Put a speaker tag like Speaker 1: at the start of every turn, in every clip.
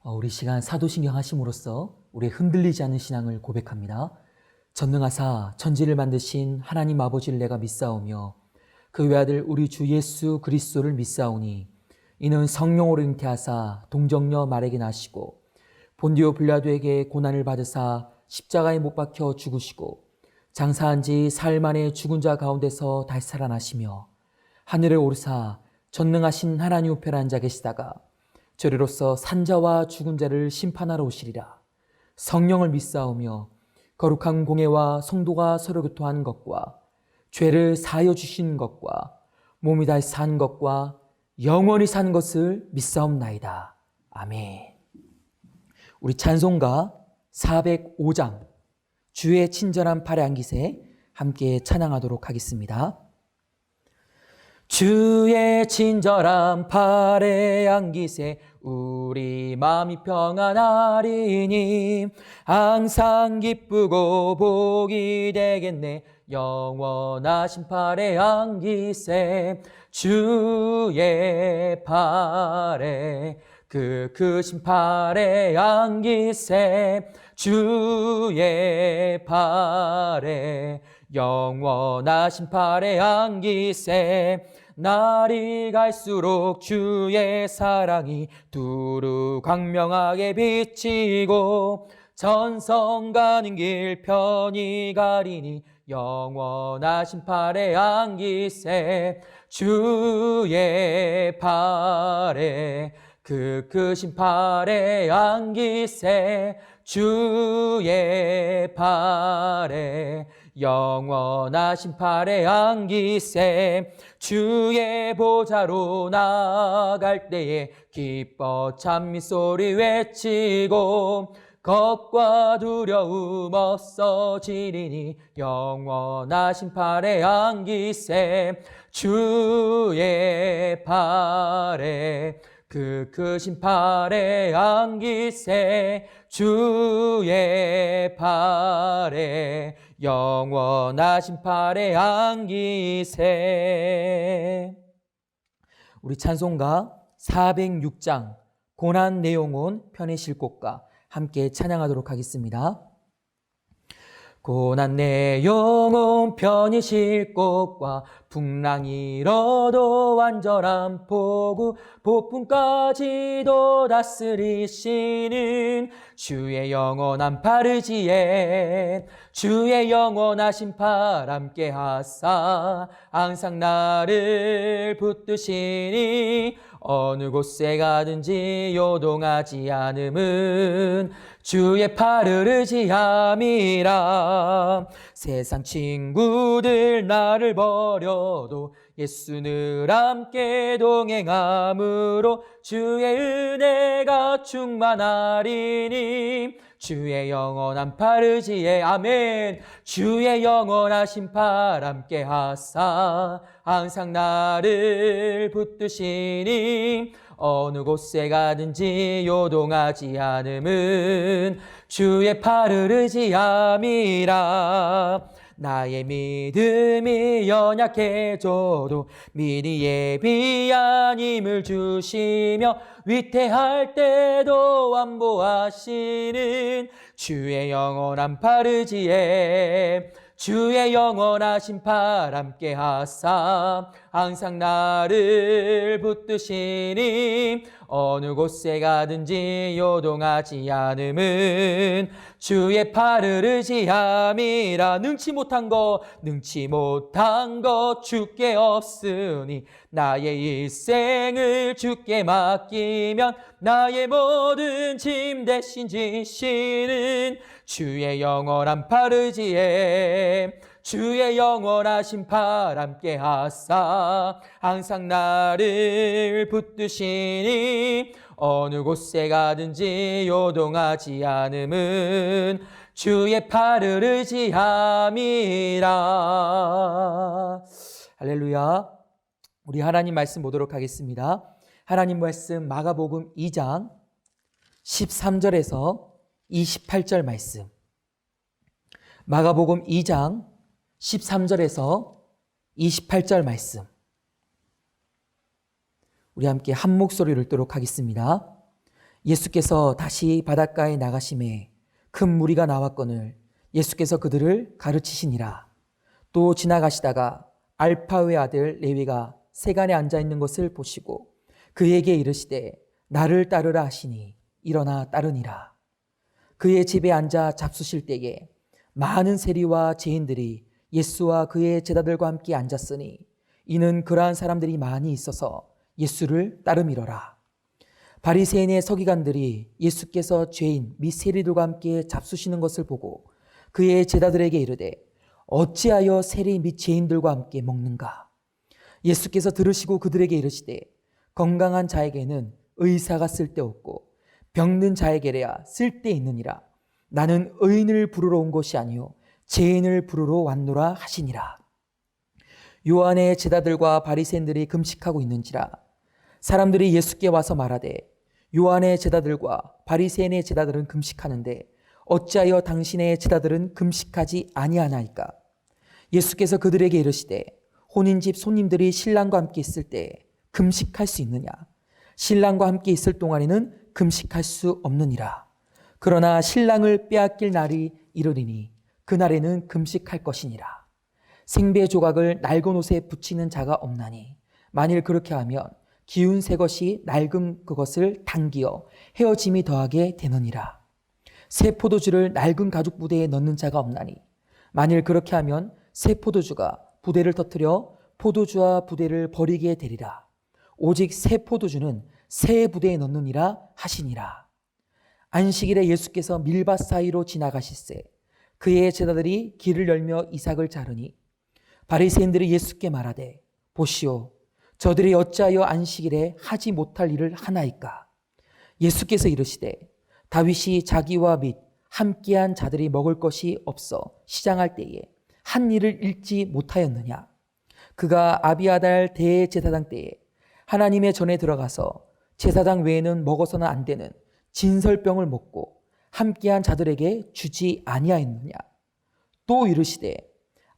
Speaker 1: 우리 시간 사도신경 하심으로써 우리의 흔들리지 않는 신앙을 고백합니다. 전능하사 천지를 만드신 하나님 아버지를 내가 믿사오며 그 외아들 우리 주 예수 그리스도를 믿사오니 이는 성령으로 잉태하사 동정녀 마리아에게 나시고 본디오 빌라도에게 고난을 받으사 십자가에 못 박혀 죽으시고 장사한 지 사흘 만에 죽은 자 가운데서 다시 살아나시며 하늘에 오르사 전능하신 하나님 우편에 앉아 계시다가 저리로서 산자와 죽은 자를 심판하러 오시리라. 성령을 믿사오며 거룩한 공예와 성도가 서로 교통하는 것과 죄를 사하여 주시는 것과 몸이 다시 사는 것과 영원히 사는 것을 믿사옵나이다. 아멘. 우리 찬송가 405장 주의 친절한 팔에 안기세 함께 찬양하도록 하겠습니다. 주의 친절한 팔에 안기세 우리 마음이 평안하리니 항상 기쁘고 복이 되겠네. 영원하신 팔에 안기세 주의 팔에 그 크신 팔에 안기세 주의 팔에 영원하신 팔에 안기세 날이 갈수록 주의 사랑이 두루 광명하게 비치고 전성 가는 길 편히 가리니 영원하신 팔에 안기세 주의 팔에 그 크신 팔에 안기세 주의 팔에 영원하신 팔에 안기세 주의 보좌로 나아갈 때에 기뻐 찬미 소리 외치고 겁과 두려움 없어지리니 영원하신 팔에 안기세 주의 팔에 그 크신 팔에 안기세 주의 팔에 영원하신 팔에 안기세. 우리 찬송가 406장 고난 내용은 편히 쉴 곳과 함께 찬양하도록 하겠습니다. 고난 내 영혼 편히 쉴 곳과 풍랑이 일어도 완전한 포구 폭풍까지도 다스리시는 주의 영원한 팔 의지에 주의 영원하신 팔 함께 하사 항상 나를 붙드시니 어느 곳에 가든지 요동하지 않음은 주의 팔을 의지함이라. 세상 친구들 나를 버려도 예수 늘 함께 동행함으로 주의 은혜가 충만하리니 주의 영원한 팔 의지에 아멘 주의 영원하신 팔 함께 하사 항상 나를 붙드시니 어느 곳에 가든지 요동하지 않음은 주의 팔을 의지함이라. 나의 믿음이 연약해져도 미리 예비한 힘을 주시며 위태할 때도 안보하시는 주의 영원한 팔 의지에 주의 영원하신 팔 함께 하사 항상 나를 붙드시니 어느 곳에 가든지 요동하지 않음은 주의 팔을 의지함이라. 능치 못한 것 주께 없으니 나의 일생을 주께 맡기면 나의 모든 짐 대신 지시는 주의 영원한 팔 의지에 주의 영원하신 팔 함께 하사 항상 나를 붙드시니 어느 곳에 가든지 요동하지 않음은 주의 팔을 의지함이라. 할렐루야. 우리 하나님 말씀 보도록 하겠습니다. 하나님 말씀 마가복음 2장 13절에서 28절 말씀. 마가복음 2장 13절에서 28절 말씀. 우리 함께 한 목소리를 읽도록 하겠습니다. 예수께서 다시 바닷가에 나가심에 큰 무리가 나왔거늘 예수께서 그들을 가르치시니라. 또 지나가시다가 알파의 아들 레위가 세간에 앉아 있는 것을 보시고 그에게 이르시되 나를 따르라 하시니 일어나 따르니라. 그의 집에 앉아 잡수실 때에 많은 세리와 죄인들이 예수와 그의 제자들과 함께 앉았으니 이는 그러한 사람들이 많이 있어서 예수를 따름이러라. 바리새인의 서기관들이 예수께서 죄인 및 세리들과 함께 잡수시는 것을 보고 그의 제자들에게 이르되 어찌하여 세리 및 죄인들과 함께 먹는가? 예수께서 들으시고 그들에게 이르시되 건강한 자에게는 의사가 쓸데없고 병든 자에게래야 쓸데있느니라. 나는 의인을 부르러 온 것이 아니요 죄인을 부르러 왔노라 하시니라. 요한의 제자들과 바리새인들이 금식하고 있는지라. 사람들이 예수께 와서 말하되 요한의 제자들과 바리새인의 제자들은 금식하는데 어찌하여 당신의 제자들은 금식하지 아니하나이까? 예수께서 그들에게 이르시되 혼인집 손님들이 신랑과 함께 있을 때 금식할 수 있느냐? 신랑과 함께 있을 동안에는 금식할 수 없느니라. 그러나 신랑을 빼앗길 날이 이르리니 그날에는 금식할 것이니라. 생배 조각을 낡은 옷에 붙이는 자가 없나니 만일 그렇게 하면 기운 새 것이 낡은 그것을 당기어 헤어짐이 더하게 되느니라. 새 포도주를 낡은 가죽 부대에 넣는 자가 없나니 만일 그렇게 하면 새 포도주가 부대를 터뜨려 포도주와 부대를 버리게 되리라. 오직 새 포도주는 새 부대에 넣느니라 하시니라. 안식일에 예수께서 밀밭 사이로 지나가실새 그의 제자들이 길을 열며 이삭을 자르니 바리새인들이 예수께 말하되 보시오 저들이 어찌하여 안식일에 하지 못할 일을 하나이까? 예수께서 이르시되 다윗이 자기와 및 함께한 자들이 먹을 것이 없어 시장할 때에 한 일을 잃지 못하였느냐? 그가 아비아달 대제사장 때에 하나님의 전에 들어가서 제사장 외에는 먹어서는 안 되는 진설병을 먹고 함께한 자들에게 주지 아니하였느냐? 또 이르시되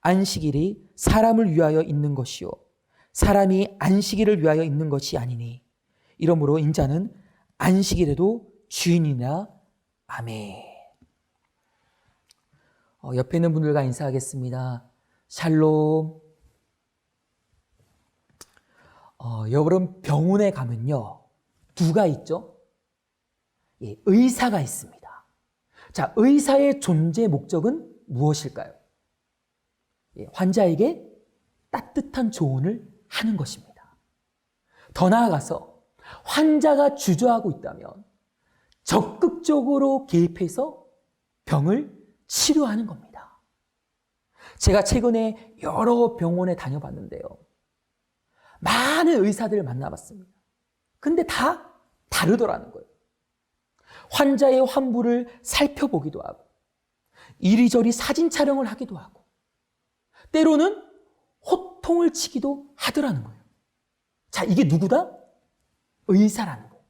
Speaker 1: 안식일이 사람을 위하여 있는 것이요 사람이 안식일을 위하여 있는 것이 아니니 이러므로 인자는 안식일에도 주인이나 아멘. 옆에 있는 분들과 인사하겠습니다. 샬롬. 여러분 병원에 가면요 누가 있죠? 예, 의사가 있습니다. 자, 의사의 존재 목적은 무엇일까요? 예, 환자에게 따뜻한 조언을 하는 것입니다. 더 나아가서 환자가 주저하고 있다면 적극적으로 개입해서 병을 치료하는 겁니다. 제가 최근에 여러 병원에 다녀봤는데요. 많은 의사들을 만나봤습니다. 근데 다 다르더라는 거예요. 환자의 환부를 살펴보기도 하고 이리저리 사진 촬영을 하기도 하고 때로는 호통을 치기도 하더라는 거예요. 자, 이게 누구다? 의사라는 거예요.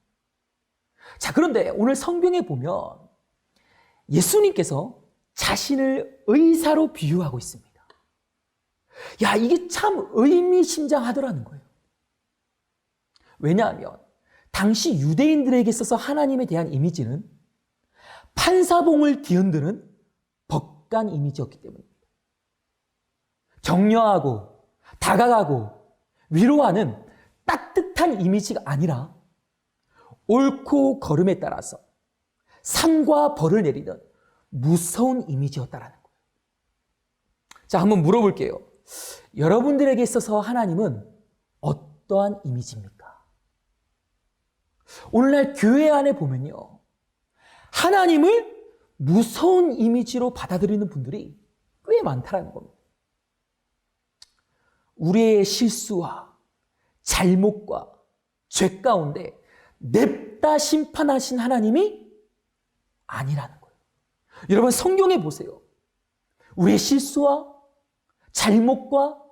Speaker 1: 자, 그런데 오늘 성경에 보면 예수님께서 자신을 의사로 비유하고 있습니다. 야, 이게 참 의미심장하더라는 거예요. 왜냐하면 당시 유대인들에게 있어서 하나님에 대한 이미지는 판사봉을 뒤흔드는 법관 이미지였기 때문입니다. 격려하고 다가가고 위로하는 따뜻한 이미지가 아니라 옳고 거름에 따라서 상과 벌을 내리는 무서운 이미지였다라는 거예요. 자, 한번 물어볼게요. 여러분들에게 있어서 하나님은 어떠한 이미지입니까? 오늘날 교회 안에 보면요. 하나님을 무서운 이미지로 받아들이는 분들이 꽤 많다는 겁니다. 우리의 실수와 잘못과 죄 가운데 냅다 심판하신 하나님이 아니라는 거예요. 여러분 성경에 보세요. 우리의 실수와 잘못과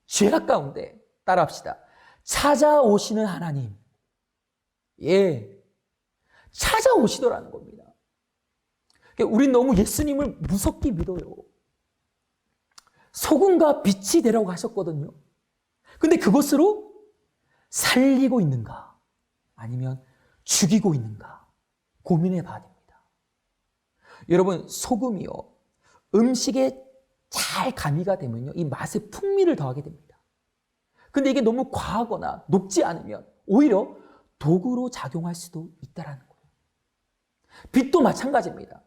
Speaker 1: 죄악 가운데 따라합시다. 찾아오시는 하나님. 예, 찾아오시더라는 겁니다. 우린 너무 예수님을 무섭게 믿어요. 소금과 빛이 되라고 하셨거든요. 근데 그것으로 살리고 있는가? 아니면 죽이고 있는가? 고민해 봐야 됩니다. 여러분, 소금이요, 음식에 잘 가미가 되면요, 이 맛의 풍미를 더하게 됩니다. 근데 이게 너무 과하거나 녹지 않으면 오히려 독으로 작용할 수도 있다는 거예요. 빛도 마찬가지입니다.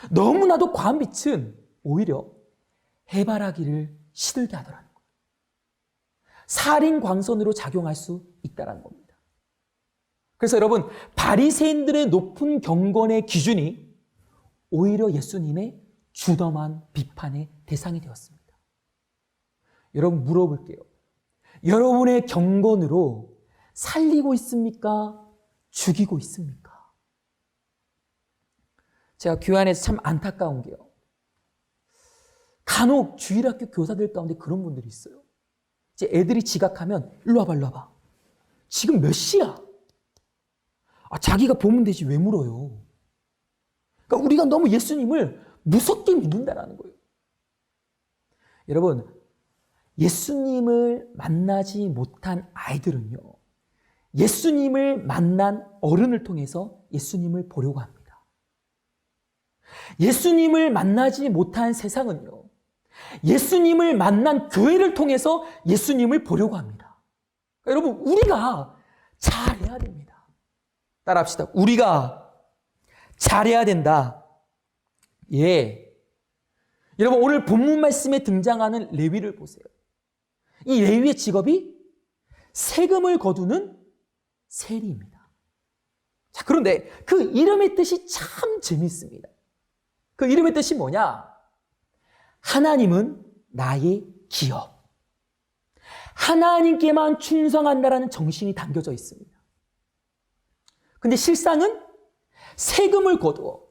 Speaker 1: 너무나도 과한 빛은 오히려 해바라기를 시들게 하더라는 거예요. 살인광선으로 작용할 수 있다는 겁니다. 그래서 여러분, 바리새인들의 높은 경건의 기준이 오히려 예수님의 주덤한 비판의 대상이 되었습니다. 여러분, 물어볼게요. 여러분의 경건으로 살리고 있습니까? 죽이고 있습니까? 제가 교회 안에서 참 안타까운 게요, 간혹 주일학교 교사들 가운데 그런 분들이 있어요. 이제 애들이 지각하면 일로 와봐, 일로 와봐. 지금 몇 시야? 자기가 보면 되지 왜 물어요? 그러니까 우리가 너무 예수님을 무섭게 믿는다라는 거예요. 여러분, 예수님을 만나지 못한 아이들은요, 예수님을 만난 어른을 통해서 예수님을 보려고 합니다. 예수님을 만나지 못한 세상은요, 예수님을 만난 교회를 통해서 예수님을 보려고 합니다. 그러니까 여러분, 우리가 잘해야 됩니다. 따라합시다. 우리가 잘해야 된다. 예. 여러분, 오늘 본문 말씀에 등장하는 레위를 보세요. 이 레위의 직업이 세금을 거두는 세리입니다. 자, 그런데 그 이름의 뜻이 참 재밌습니다. 그 이름의 뜻이 뭐냐? 하나님은 나의 기업. 하나님께만 충성한다라는 정신이 담겨져 있습니다. 근데 실상은 세금을 거두어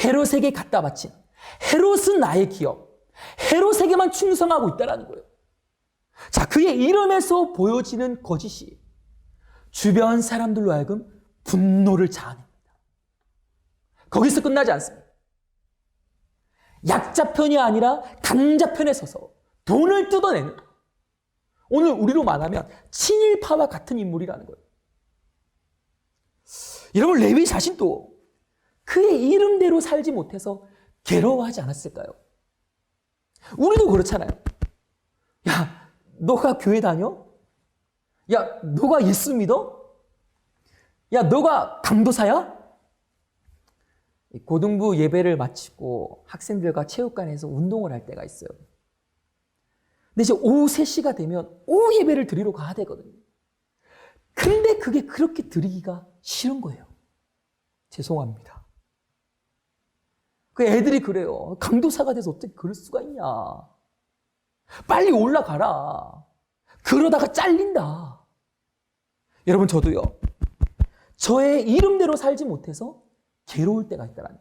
Speaker 1: 헤롯에게 갖다 바친 헤롯은 나의 기업, 헤롯에게만 충성하고 있다는 거예요. 자, 그의 이름에서 보여지는 거짓이 주변 사람들로 하여금 분노를 자아냅니다. 거기서 끝나지 않습니다. 약자 편이 아니라 강자 편에 서서 돈을 뜯어내는, 오늘 우리로 말하면 친일파와 같은 인물이라는 거예요. 여러분, 레위 자신도 그의 이름대로 살지 못해서 괴로워하지 않았을까요? 우리도 그렇잖아요. 야, 너가 교회 다녀? 야, 너가 예수 믿어? 야, 너가 강도사야? 고등부 예배를 마치고 학생들과 체육관에서 운동을 할 때가 있어요. 근데 이제 오후 3시가 되면 오후 예배를 드리러 가야 되거든요. 근데 그게 그렇게 드리기가 싫은 거예요. 죄송합니다. 그 애들이 그래요. 강도사가 돼서 어떻게 그럴 수가 있냐. 빨리 올라가라. 그러다가 잘린다. 여러분, 저도요, 저의 이름대로 살지 못해서 괴로울 때가 있다라는.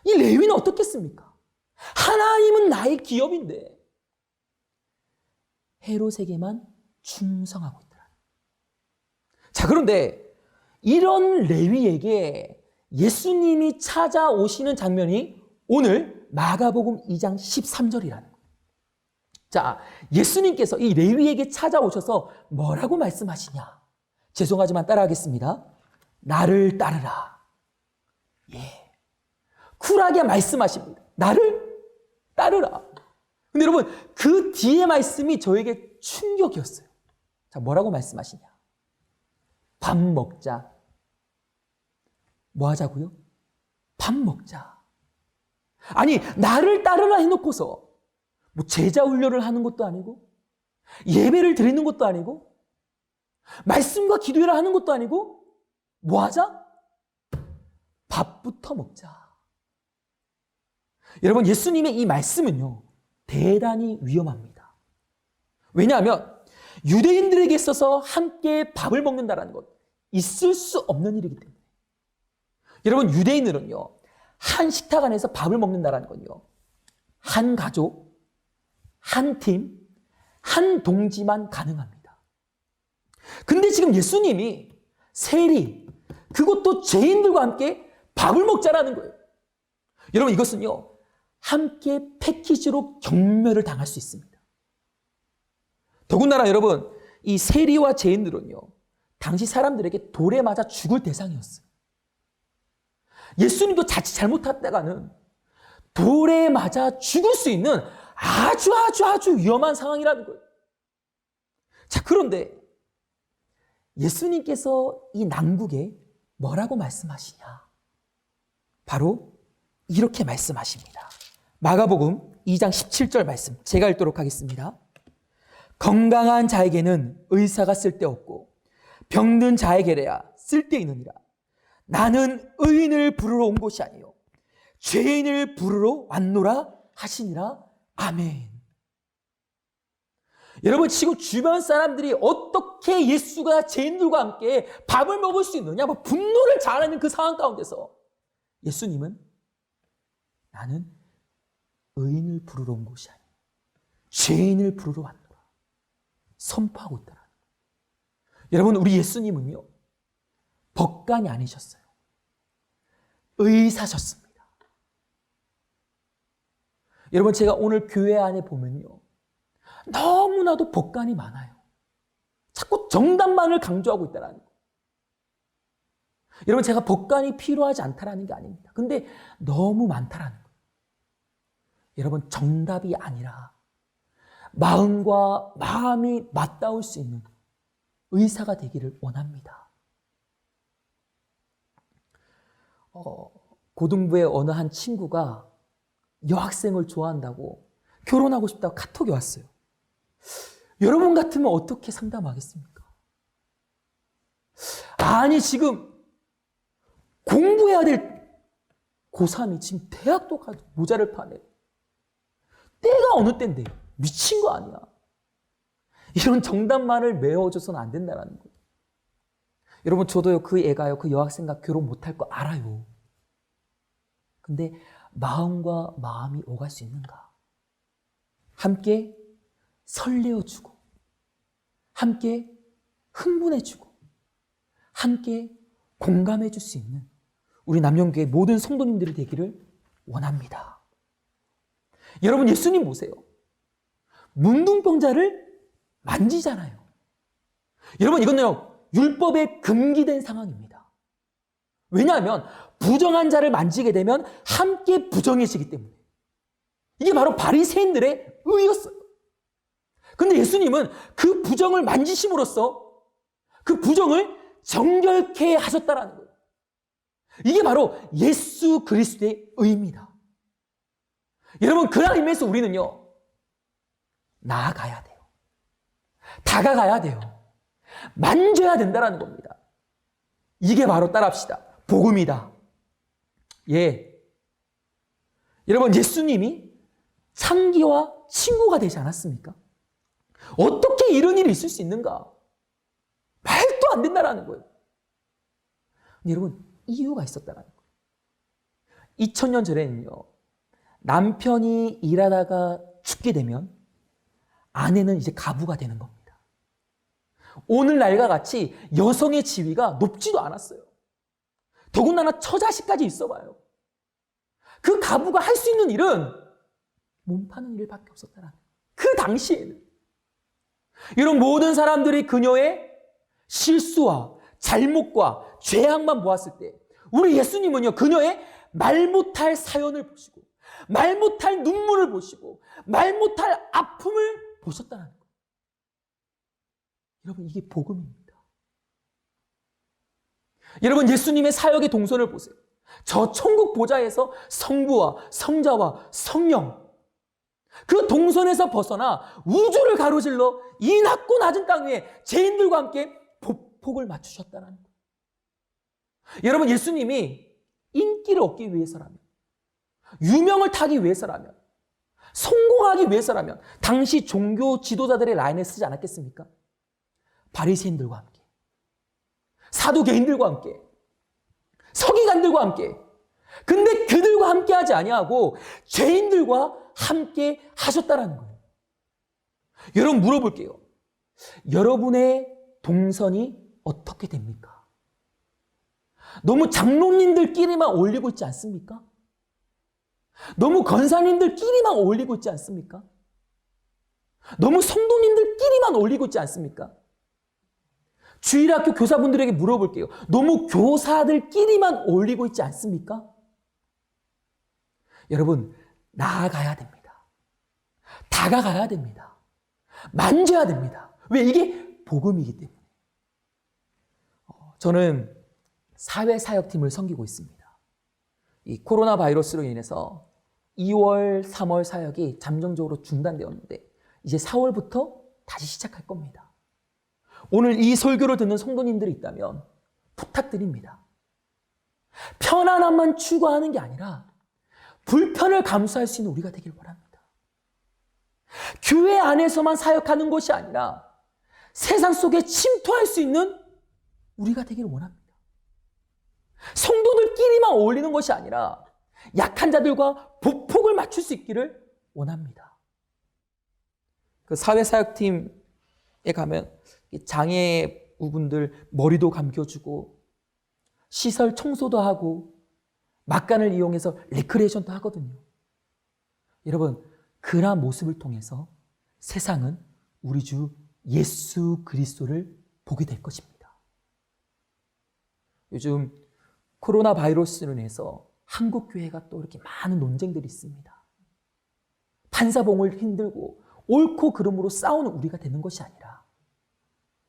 Speaker 1: 이 레위는 어떻겠습니까? 하나님은 나의 기업인데 헤롯에게만 충성하고 있더라. 자, 그런데 이런 레위에게 예수님이 찾아오시는 장면이 오늘 마가복음 2장 13절이라는 거예요. 자, 예수님께서 이 레위에게 찾아오셔서 뭐라고 말씀하시냐? 죄송하지만 따라하겠습니다. 나를 따르라. 예. 쿨하게 말씀하십니다. 나를 따르라. 근데 여러분, 그 뒤에 말씀이 저에게 충격이었어요. 자, 뭐라고 말씀하시냐? 밥 먹자. 뭐 하자고요? 밥 먹자. 아니, 나를 따르라 해놓고서 뭐 제자 훈련을 하는 것도 아니고, 예배를 드리는 것도 아니고, 말씀과 기도회를 하는 것도 아니고, 뭐 하자? 밥부터 먹자. 여러분, 예수님의 이 말씀은요, 대단히 위험합니다. 왜냐하면 유대인들에게 있어서 함께 밥을 먹는다는 것, 있을 수 없는 일이기 때문에. 여러분, 유대인들은요, 한 식탁 안에서 밥을 먹는다는 건요, 한 가족, 한 팀, 한 동지만 가능합니다. 근데 지금 예수님이 세리, 그것도 죄인들과 함께 밥을 먹자라는 거예요. 여러분, 이것은요, 함께 패키지로 경멸을 당할 수 있습니다. 더군다나 여러분, 이 세리와 죄인들은요, 당시 사람들에게 돌에 맞아 죽을 대상이었어요. 예수님도 자칫 잘못했다가는 돌에 맞아 죽을 수 있는 아주 위험한 상황이라는 거예요. 자, 그런데 예수님께서 이 난국에 뭐라고 말씀하시냐? 바로 이렇게 말씀하십니다. 마가복음 2장 17절 말씀 제가 읽도록 하겠습니다. 건강한 자에게는 의사가 쓸데없고 병든 자에게야 쓸데있느니라. 나는 의인을 부르러 온 것이 아니요 죄인을 부르러 왔노라 하시니라. 아멘. 여러분, 지금 주변 사람들이 어떻게 예수가 죄인들과 함께 밥을 먹을 수 있느냐, 분노를 자아내는 그 상황 가운데서 예수님은 나는 의인을 부르러 온 것이 아니요 죄인을 부르러 왔노라 선포하고 있더라. 여러분, 우리 예수님은요, 법관이 아니셨어요. 의사셨습니다. 여러분, 제가 오늘 교회 안에 보면요, 너무나도 법관이 많아요. 자꾸 정답만을 강조하고 있다는 거. 여러분, 제가 법관이 필요하지 않다라는 게 아닙니다. 근데 너무 많다라는 거예요. 여러분, 정답이 아니라 마음과 마음이 맞닿을 수 있는 의사가 되기를 원합니다. 고등부의 어느 한 친구가 여학생을 좋아한다고 결혼하고 싶다고 카톡이 왔어요. 여러분 같으면 어떻게 상담하겠습니까? 아니, 지금 공부해야 될 고3이 지금 대학도 가도 모자를 파네. 때가 어느 때인데 미친 거 아니야. 이런 정답만을 메워줘서는 안 된다는 거예요. 여러분, 저도요, 그 애가요, 그 여학생과 결혼 못할 거 알아요. 근데 마음과 마음이 오갈 수 있는가? 함께 설레어주고, 함께 흥분해주고, 함께 공감해줄 수 있는 우리 남영교회 모든 성도님들이 되기를 원합니다. 여러분, 예수님 보세요. 문둥병자를 만지잖아요. 여러분, 이건요, 율법에 금기된 상황입니다. 왜냐하면 부정한 자를 만지게 되면 함께 부정해지기 때문에. 이게 바로 바리새인들의 의였어요. 근데 예수님은 그 부정을 만지심으로써 그 부정을 정결케 하셨다라는 거예요. 이게 바로 예수 그리스도의 의입니다. 여러분, 그런 의미에서 우리는요, 나아가야 돼요. 다가가야 돼요. 만져야 된다는 겁니다. 이게 바로 따라합시다. 복음이다. 예. 여러분, 예수님이 창기와 친구가 되지 않았습니까? 어떻게 이런 일이 있을 수 있는가? 말도 안 된다라는 거예요. 여러분, 이유가 있었다라는 거예요. 2000년 전에는요, 남편이 일하다가 죽게 되면 아내는 이제 가부가 되는 겁니다. 오늘날과 같이 여성의 지위가 높지도 않았어요. 더군다나 처자식까지 있어봐요. 그 가부가 할 수 있는 일은 몸 파는 일밖에 없었다라는 거예요. 그 당시에는. 이런 모든 사람들이 그녀의 실수와 잘못과 죄악만 보았을 때 우리 예수님은요, 그녀의 말 못할 사연을 보시고 말 못할 눈물을 보시고 말 못할 아픔을 보셨다는 거예요. 여러분, 이게 복음입니다. 여러분, 예수님의 사역의 동선을 보세요. 저 천국 보좌에서 성부와 성자와 성령, 그 동선에서 벗어나 우주를 가로질러 이 낮고 낮은 땅 위에 죄인들과 함께 보폭을 맞추셨다는 거예요. 여러분, 예수님이 인기를 얻기 위해서라면, 유명을 타기 위해서라면, 성공하기 위해서라면 당시 종교 지도자들의 라인을 쓰지 않았겠습니까? 바리새인들과 함께, 사두개인들과 함께, 서기관들과 함께. 근데 그들과 함께 하지 아니하고 죄인들과 함께 하셨다라는 거예요. 여러분, 물어볼게요. 여러분의 동선이 어떻게 됩니까? 너무 장로님들끼리만 어울리고 있지 않습니까? 너무 권사님들끼리만 어울리고 있지 않습니까? 너무 성도님들끼리만 어울리고 있지 않습니까? 주일학교 교사분들에게 물어볼게요. 너무 교사들끼리만 어울리고 있지 않습니까? 여러분, 나아가야 됩니다. 다가가야 됩니다. 만져야 됩니다. 왜? 이게 복음이기 때문에. 저는 사회사역팀을 섬기고 있습니다. 이 코로나 바이러스로 인해서 2월, 3월 사역이 잠정적으로 중단되었는데 이제 4월부터 다시 시작할 겁니다. 오늘 이 설교를 듣는 성도님들이 있다면 부탁드립니다. 편안함만 추구하는 게 아니라 불편을 감수할 수 있는 우리가 되길 바랍니다. 교회 안에서만 사역하는 것이 아니라 세상 속에 침투할 수 있는 우리가 되기를 원합니다. 성도들끼리만 어울리는 것이 아니라 약한 자들과 보폭을 맞출 수 있기를 원합니다. 그 사회사역팀에 가면 장애우분들 머리도 감겨주고 시설 청소도 하고 막간을 이용해서 레크레이션도 하거든요. 여러분, 그러한 모습을 통해서 세상은 우리 주 예수 그리스도를 보게 될 것입니다. 요즘 코로나 바이러스로 인해서 한국 교회가 또 이렇게 많은 논쟁들이 있습니다. 판사봉을 흔들고 옳고 그름으로 싸우는 우리가 되는 것이 아니라,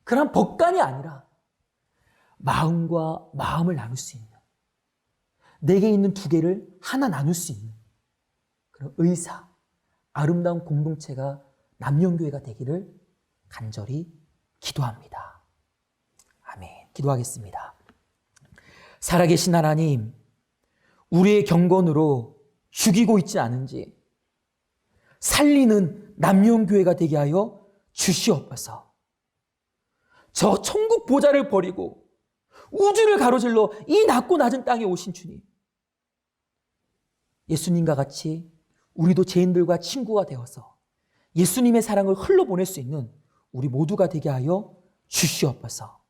Speaker 1: 그런 법관이 아니라 마음과 마음을 나눌 수 있는, 내게 있는 두 개를 하나 나눌 수 있는 그런 의사, 아름다운 공동체가 남영교회가 되기를 간절히 기도합니다. 아멘. 기도하겠습니다. 살아계신 하나님, 우리의 경건으로 죽이고 있지 않은지 살리는 남영교회가 되게 하여 주시옵소서. 저 천국 보좌를 버리고 우주를 가로질러 이 낮고 낮은 땅에 오신 주님, 예수님과 같이 우리도 죄인들과 친구가 되어서 예수님의 사랑을 흘러보낼 수 있는 우리 모두가 되게 하여 주시옵소서.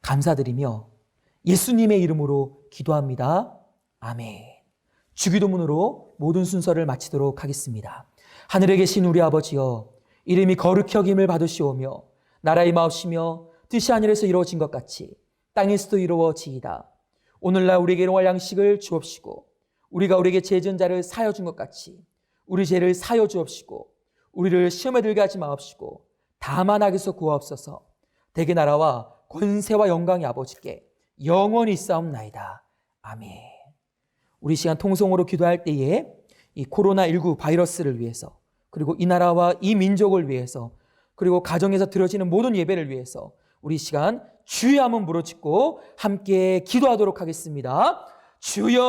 Speaker 1: 감사드리며 예수님의 이름으로 기도합니다. 아멘. 주기도문으로 모든 순서를 마치도록 하겠습니다. 하늘에 계신 우리 아버지여, 이름이 거룩히 여김을 받으시오며 나라의 마옵시며 뜻이 하늘에서 이루어진 것 같이 땅에서도 이루어지이다. 오늘날 우리에게 일용할 양식을 주옵시고 우리가 우리에게 죄 지은 자를 사하여 준 것 같이 우리 죄를 사하여 주옵시고 우리를 시험에 들게 하지 마옵시고 다만 악에서 구하옵소서. 대개 나라와 권세와 영광이 아버지께 영원히 있사옵나이다. 아멘. 우리 시간 통성으로 기도할 때에 이 코로나19 바이러스를 위해서, 그리고 이 나라와 이 민족을 위해서, 그리고 가정에서 드려지는 모든 예배를 위해서 우리 시간 주여 한번 부르짖고 함께 기도하도록 하겠습니다. 주여